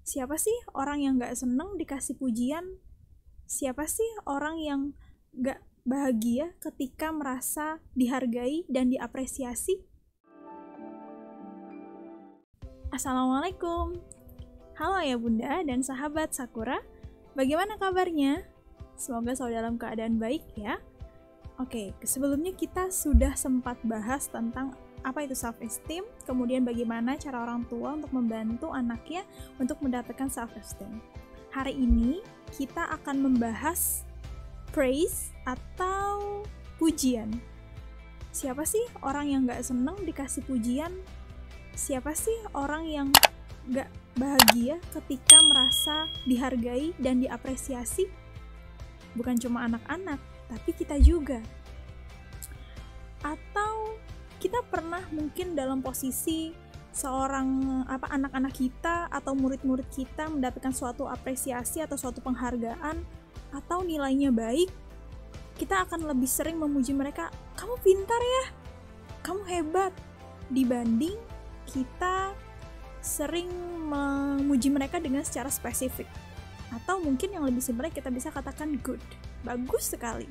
Siapa sih orang yang gak seneng dikasih pujian? Siapa sih orang yang gak bahagia ketika merasa dihargai dan diapresiasi? Assalamualaikum. Halo ya Bunda dan sahabat Sakura. Bagaimana kabarnya? Semoga selalu dalam keadaan baik ya. Oke, sebelumnya kita sudah sempat bahas tentang apa itu self-esteem, kemudian bagaimana cara orang tua untuk membantu anaknya untuk mendapatkan self-esteem. Hari ini kita akan membahas praise atau pujian. Siapa sih orang yang gak seneng dikasih pujian? Siapa sih orang yang gak bahagia ketika merasa dihargai dan diapresiasi? Bukan cuma anak-anak, tapi kita juga. Atau kita pernah mungkin dalam posisi seorang anak-anak kita atau murid-murid kita mendapatkan suatu apresiasi atau suatu penghargaan atau nilainya baik, kita akan lebih sering memuji mereka, kamu pintar ya, kamu hebat, dibanding kita sering memuji mereka dengan secara spesifik. Atau mungkin yang lebih sebenarnya kita bisa katakan good, bagus sekali.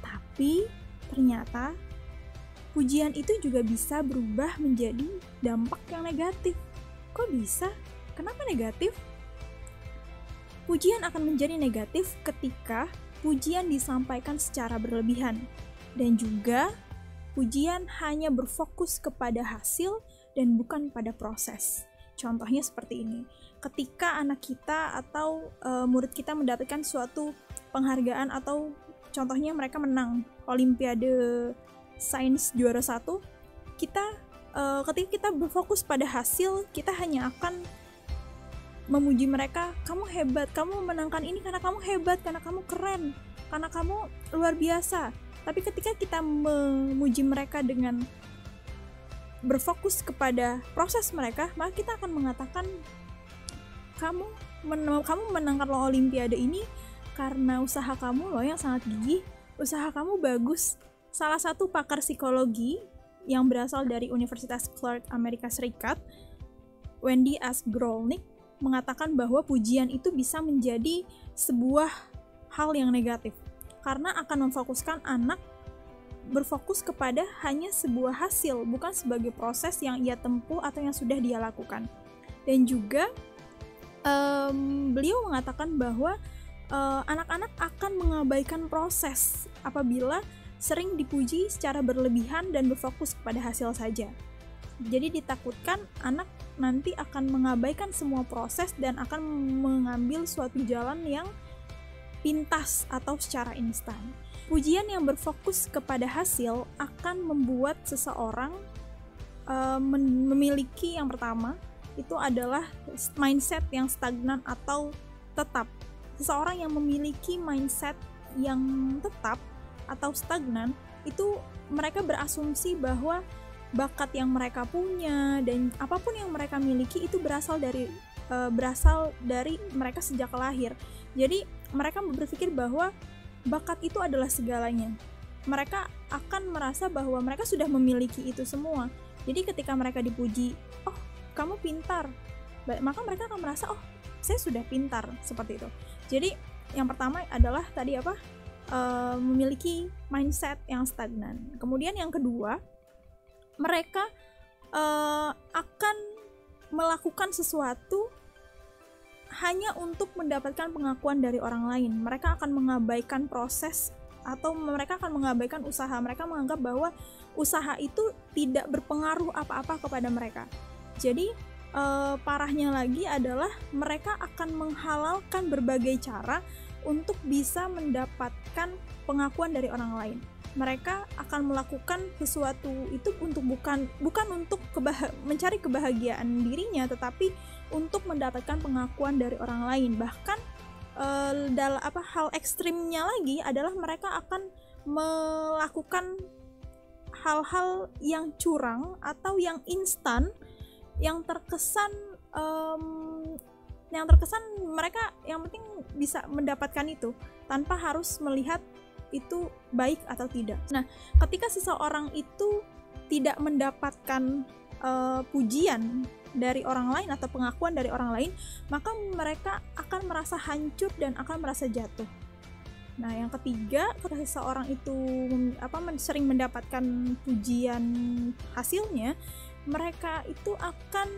Tapi ternyata pujian itu juga bisa berubah menjadi dampak yang negatif. Kok bisa? Kenapa negatif? Pujian akan menjadi negatif ketika pujian disampaikan secara berlebihan, dan juga pujian hanya berfokus kepada hasil dan bukan pada proses. Contohnya seperti ini, ketika anak kita atau murid kita mendapatkan suatu penghargaan atau contohnya mereka menang Olimpiade Sains juara 1, ketika kita berfokus pada hasil, kita hanya akan memuji mereka, kamu hebat, kamu menangkan ini karena kamu hebat, karena kamu keren, karena kamu luar biasa. Tapi ketika kita memuji mereka dengan berfokus kepada proses mereka, maka kita akan mengatakan kamu menangkan lo Olimpiade ini karena usaha kamu loh yang sangat gigih, usaha kamu bagus. Salah satu pakar psikologi yang berasal dari Universitas Clark Amerika Serikat, Wendy Asgrolnick, mengatakan bahwa pujian itu bisa menjadi sebuah hal yang negatif karena akan memfokuskan anak berfokus kepada hanya sebuah hasil, bukan sebagai proses yang ia tempuh atau yang sudah dia lakukan. Dan juga beliau mengatakan bahwa anak-anak akan mengabaikan proses apabila sering dipuji secara berlebihan dan berfokus kepada hasil saja. Jadi ditakutkan anak nanti akan mengabaikan semua proses dan akan mengambil suatu jalan yang pintas atau secara instan. Pujian yang berfokus kepada hasil akan membuat seseorang memiliki yang pertama, itu adalah mindset yang stagnan atau tetap. Seseorang yang memiliki mindset yang tetap atau stagnan, itu mereka berasumsi bahwa bakat yang mereka punya dan apapun yang mereka miliki itu berasal dari mereka sejak lahir. Jadi mereka berpikir bahwa bakat itu adalah segalanya. Mereka akan merasa bahwa mereka sudah memiliki itu semua. Jadi ketika mereka dipuji, oh kamu pintar, maka mereka akan merasa, oh saya sudah pintar, seperti itu. Jadi yang pertama adalah tadi memiliki mindset yang stagnan. Kemudian yang kedua, mereka akan melakukan sesuatu hanya untuk mendapatkan pengakuan dari orang lain. Mereka akan mengabaikan proses atau mereka akan mengabaikan usaha. Mereka menganggap bahwa usaha itu tidak berpengaruh apa-apa kepada mereka. Jadi parahnya lagi adalah mereka akan menghalalkan berbagai cara untuk bisa mendapatkan pengakuan dari orang lain. Mereka akan melakukan sesuatu itu untuk bukan untuk mencari kebahagiaan dirinya, tetapi untuk mendapatkan pengakuan dari orang lain. Bahkan hal ekstrimnya lagi adalah mereka akan melakukan hal-hal yang curang atau yang instan, yang terkesan mereka yang penting bisa mendapatkan itu tanpa harus melihat itu baik atau tidak. Nah, ketika seseorang itu tidak mendapatkan pujian dari orang lain atau pengakuan dari orang lain, maka mereka akan merasa hancur dan akan merasa jatuh. Nah, yang ketiga, ketika seseorang itu sering mendapatkan pujian hasilnya, mereka itu akan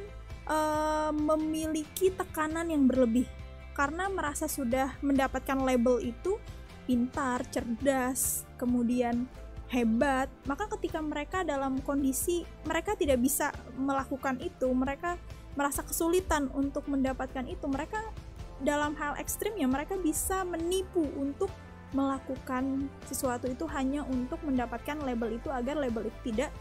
memiliki tekanan yang berlebih karena merasa sudah mendapatkan label itu pintar, cerdas, kemudian hebat. Maka ketika mereka dalam kondisi mereka tidak bisa melakukan itu, mereka merasa kesulitan untuk mendapatkan itu, mereka dalam hal ekstrimnya mereka bisa menipu untuk melakukan sesuatu itu hanya untuk mendapatkan label itu agar label itu tidak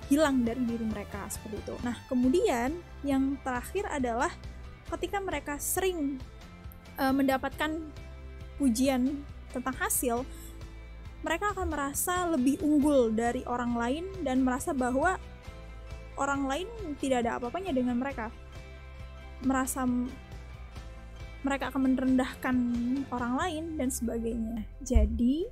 hilang dari diri mereka, seperti itu. Nah, kemudian yang terakhir adalah ketika mereka sering mendapatkan pujian tentang hasil, mereka akan merasa lebih unggul dari orang lain dan merasa bahwa orang lain tidak ada apa-apanya dengan mereka. Merasa mereka akan merendahkan orang lain dan sebagainya. Jadi,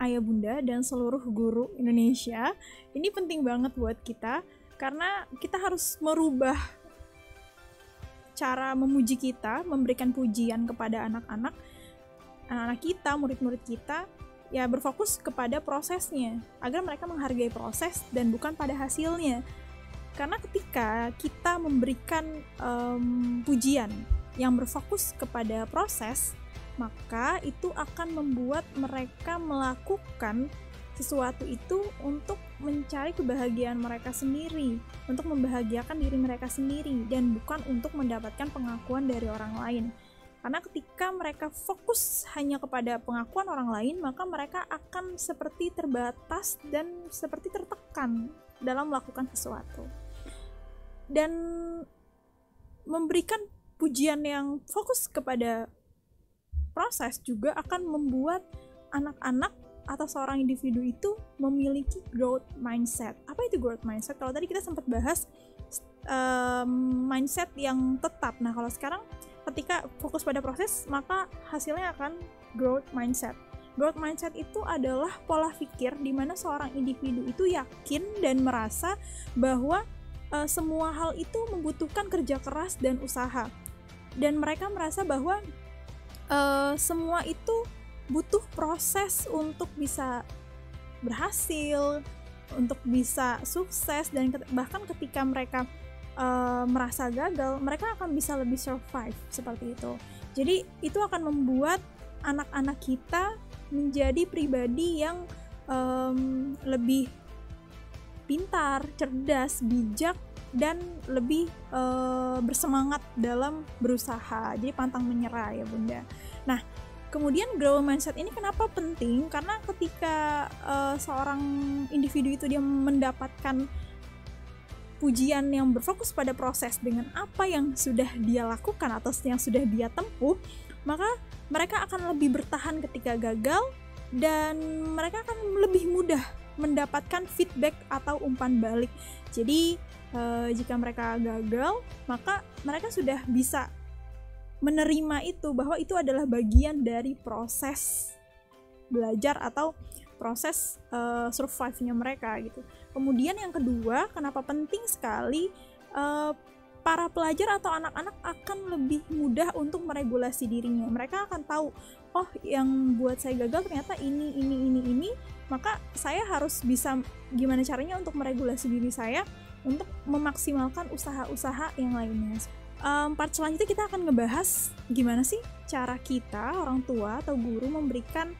ayah bunda dan seluruh guru Indonesia, ini penting banget buat kita karena kita harus merubah cara memuji kita, memberikan pujian kepada anak-anak kita, murid-murid kita, ya berfokus kepada prosesnya agar mereka menghargai proses dan bukan pada hasilnya. Karena ketika kita memberikan pujian yang berfokus kepada proses, maka itu akan membuat mereka melakukan sesuatu itu untuk mencari kebahagiaan mereka sendiri, untuk membahagiakan diri mereka sendiri, dan bukan untuk mendapatkan pengakuan dari orang lain. Karena ketika mereka fokus hanya kepada pengakuan orang lain, maka mereka akan seperti terbatas dan seperti tertekan dalam melakukan sesuatu. Dan memberikan pujian yang fokus kepada proses juga akan membuat anak-anak atau seorang individu itu memiliki growth mindset. Apa itu growth mindset? Kalau tadi kita sempat bahas mindset yang tetap. Nah, kalau sekarang ketika fokus pada proses, maka hasilnya akan growth mindset. Growth mindset itu adalah pola pikir di mana seorang individu itu yakin dan merasa bahwa semua hal itu membutuhkan kerja keras dan usaha. Dan mereka merasa bahwa semua itu butuh proses untuk bisa berhasil, untuk bisa sukses, dan bahkan ketika mereka merasa gagal, mereka akan bisa lebih survive seperti itu. Jadi itu akan membuat anak-anak kita menjadi pribadi yang lebih pintar, cerdas, bijak, dan lebih bersemangat dalam berusaha. Jadi pantang menyerah ya bunda. Nah, kemudian growth mindset ini kenapa penting? Karena ketika seorang individu itu dia mendapatkan pujian yang berfokus pada proses dengan apa yang sudah dia lakukan atau yang sudah dia tempuh, maka mereka akan lebih bertahan ketika gagal dan mereka akan lebih mudah mendapatkan feedback atau umpan balik. Jadi jika mereka gagal, maka mereka sudah bisa menerima itu, bahwa itu adalah bagian dari proses belajar atau proses survive-nya mereka gitu. Kemudian yang kedua, kenapa penting sekali para pelajar atau anak-anak akan lebih mudah untuk meregulasi dirinya. Mereka akan tahu, oh yang buat saya gagal ternyata ini, maka saya harus bisa gimana caranya untuk meregulasi diri saya untuk memaksimalkan usaha-usaha yang lainnya. Part selanjutnya kita akan ngebahas gimana sih cara kita, orang tua atau guru, memberikan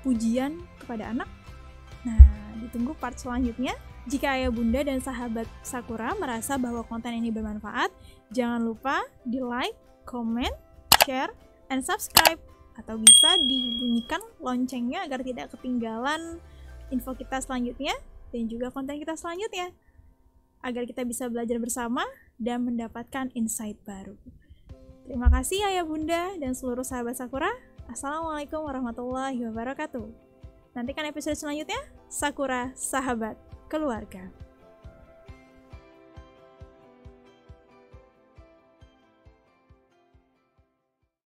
pujian kepada anak. Nah, ditunggu part selanjutnya. Jika ayah bunda dan sahabat Sakura merasa bahwa konten ini bermanfaat, jangan lupa di like, comment, share, and subscribe. Atau bisa dibunyikan loncengnya agar tidak ketinggalan info kita selanjutnya dan juga konten kita selanjutnya, agar kita bisa belajar bersama dan mendapatkan insight baru. Terima kasih ayah bunda dan seluruh sahabat Sakura. Assalamualaikum warahmatullahi wabarakatuh. Nantikan episode selanjutnya, Sakura Sahabat Keluarga.